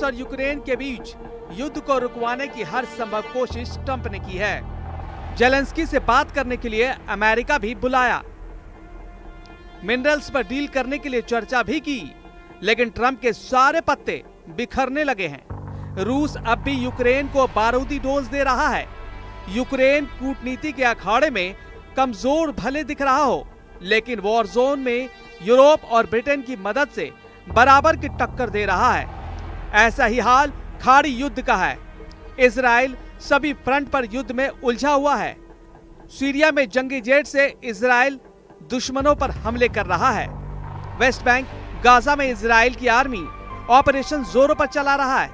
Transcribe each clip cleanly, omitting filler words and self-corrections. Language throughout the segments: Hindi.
और यूक्रेन के बीच युद्ध को रुकवाने की हर संभव कोशिश ट्रंप ने की है। जेलेंस्की से बात करने के लिए अमेरिका भी बुलाया, मिनरल्स पर डील करने के लिए चर्चा भी की, लेकिन ट्रंप के सारे पत्ते बिखरने लगे हैं। रूस अब भी यूक्रेन को बारूदी डोज दे रहा है। यूक्रेन कूटनीति के अखाड़े में कमजोर भले दिख रहा हो, लेकिन वॉर जोन में यूरोप और ब्रिटेन की मदद से बराबर की टक्कर दे रहा है। ऐसा ही हाल खाड़ी युद्ध का है। इजराइल सभी फ्रंट पर युद्ध में उलझा हुआ है। सीरिया में जंगी जेट से इजराइल दुश्मनों पर हमले कर रहा है। वेस्ट बैंक गाजा में इजराइल की आर्मी ऑपरेशन जोरों पर चला रहा है।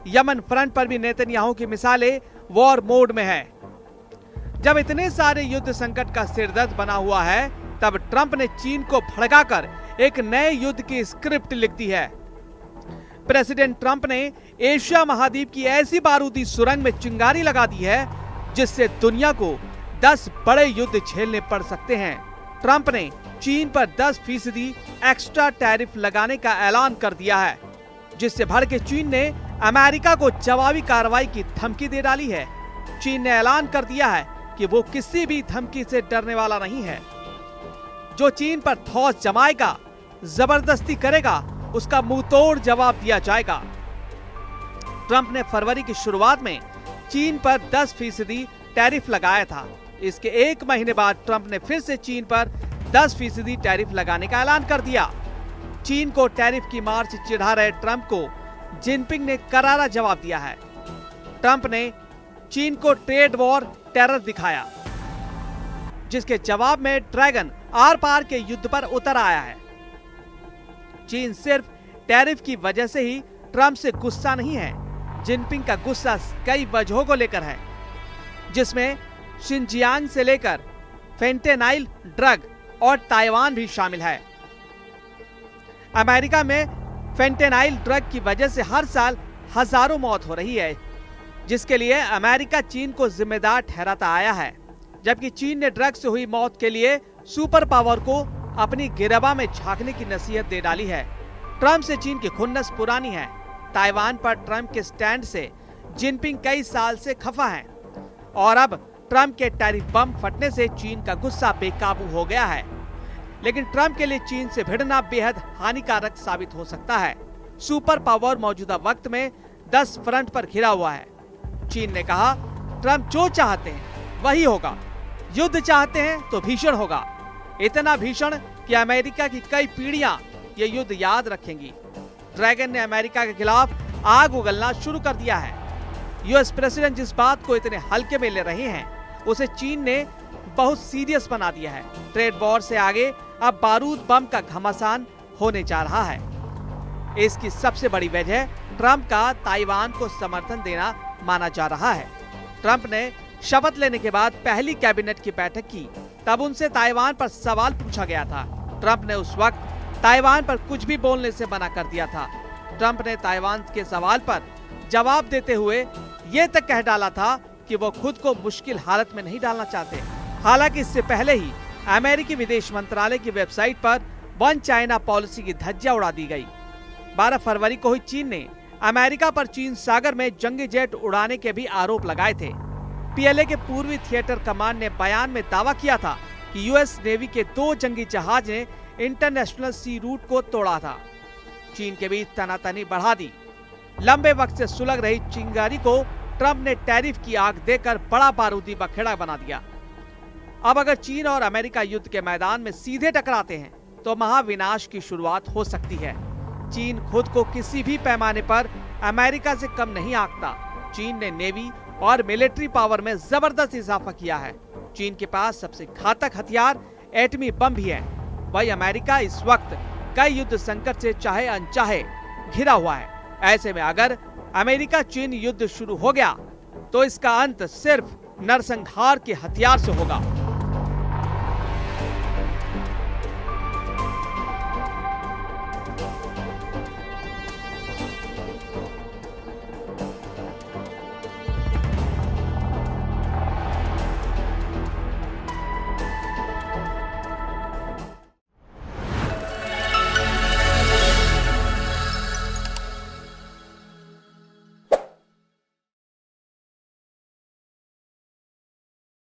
यमन फ्रंट पर भी नेतन्याहू की मिसालें वॉर मोड में है। जब इतने सारे युद्ध संकट का सिरदर्द बना हुआ है, तब ट्रंप ने चीन को भड़काकर एक नए युद्ध की स्क्रिप्ट लिख दी है। प्रेसिडेंट ट्रंप ने एशिया महाद्वीप की ऐसी बारूदी सुरंग में चिंगारी लगा दी है जिससे दुनिया को 10 बड़े युद्ध झेलने पड़ सकते हैं। ट्रंप ने चीन पर 10% एक्स्ट्रा टैरिफ लगाने का ऐलान कर दिया है, जिससे भड़के चीन ने अमेरिका को जवाबी कार्रवाई की धमकी दे डाली है। चीन ने ऐलान कर दिया है कि वो किसी भी धमकी से डरने वाला नहीं है। जो चीन पर ठोस जमाएगा, जबरदस्ती करेगा, उसका मुंहतोड़ जवाब दिया जाएगा। ट्रंप ने फरवरी की शुरुआत में चीन पर 10% टैरिफ लगाया था। इसके एक महीने बाद ट्रंप ने फिर से चीन पर 10% टैरिफ लगाने का ऐलान कर दिया। चीन को टैरिफ की मार से चिढ़ा रहे ट्रंप को जिनपिंग ने करारा जवाब दिया है। ट्रंप ने चीन को ट्रेड वॉर टेरर दिखाया, जिसके जवाब में ड्रैगन आर पार के युद्ध पर उतर आया है। चीन सिर्फ टैरिफ की वजह से ही ट्रंप से गुस्सा नहीं है। जिनपिंग का गुस्सा कई वजहों को लेकर है, जिसमें शिनजियांग से लेकर फेंटेनाइल ड्रग और ताइवान भी शामिल है। अमेरिका में फेंटेनाइल ड्रग की वजह से हर साल हजारों मौत हो रही है, जिसके लिए अमेरिका चीन को जिम्मेदार ठहराता आया है। जबकि चीन ने ड्रग से हुई मौत के लिए सुपर पावर को अपनी गिरबा में झांकने की नसीहत दे डाली है। ट्रंप से चीन की खुन्नस पुरानी है। ताइवान पर ट्रंप के स्टैंड से जिनपिंग कई साल से खफा है और अब ट्रंप के टैरिफ बम फटने से चीन का गुस्सा बेकाबू हो गया है। लेकिन ट्रंप के लिए चीन से भिड़ना बेहद हानिकारक साबित हो सकता है। सुपर पावर मौजूदा वक्त में 10 फ्रंट पर घिरा हुआ है। चीन ने कहा, ट्रंप जो चाहते हैं वही होगा। युद्ध चाहते हैं तो भीषण होगा, इतना भीषण कि अमेरिका की कई पीढ़ियां ये युद्ध याद रखेंगी। ड्रैगन ने अमेरिका के खिलाफ आग उगलना शुरू कर दिया है। यूएस प्रेसिडेंट जिस बात को इतने हल्के में ले रहे हैं, उसे चीन ने बहुत सीरियस बना दिया है। ट्रेड वॉर से आगे अब बारूद बम का घमासान होने जा रहा है। इसकी सबसे बड़ी वजह ट्रंप का ताइवान को समर्थन देना माना जा रहा है। ट्रंप ने शपथ लेने के बाद पहली कैबिनेट की बैठक की, तब उनसे ताइवान पर सवाल पूछा गया था। ट्रंप ने उस वक्त ताइवान पर कुछ भी बोलने से मना कर दिया था। ट्रंप ने ताइवान के सवाल पर जवाब देते हुए ये तक कह डाला था कि वो खुद को मुश्किल हालत में नहीं डालना चाहते। हालांकि इससे पहले ही अमेरिकी विदेश मंत्रालय की वेबसाइट पर वन चाइना पॉलिसी की धज्जियां उड़ा दी गई। 12 फरवरी को ही चीन ने अमेरिका पर चीन सागर में जंगी जेट उड़ाने के भी आरोप लगाए थे। पीएलए के पूर्वी थिएटर कमांड ने बयान में दावा किया था कि यूएस नेवी के 2 जंगी जहाज ने इंटरनेशनल सी रूट को तोड़ा था। चीन के बीच तनातनी बढ़ा दी। लंबे वक्त से सुलग रही चिंगारी को ट्रंप ने टैरिफ की आग देकर बड़ा बारूदी बखेड़ा बना दिया। अब अगर चीन और अमेरिका युद्ध के मैदान में सीधे टकराते हैं तो महाविनाश की शुरुआत हो सकती है। चीन खुद को किसी भी पैमाने पर अमेरिका से कम नहीं आंकता। चीन ने नेवी और मिलिट्री पावर में जबरदस्त इजाफा किया है। चीन के पास सबसे घातक हथियार एटमी बम भी है। वही अमेरिका इस वक्त कई युद्ध संकट से चाहे अनचाहे घिरा हुआ है। ऐसे में अगर अमेरिका चीन युद्ध शुरू हो गया तो इसका अंत सिर्फ नरसंहार के हथियार से होगा।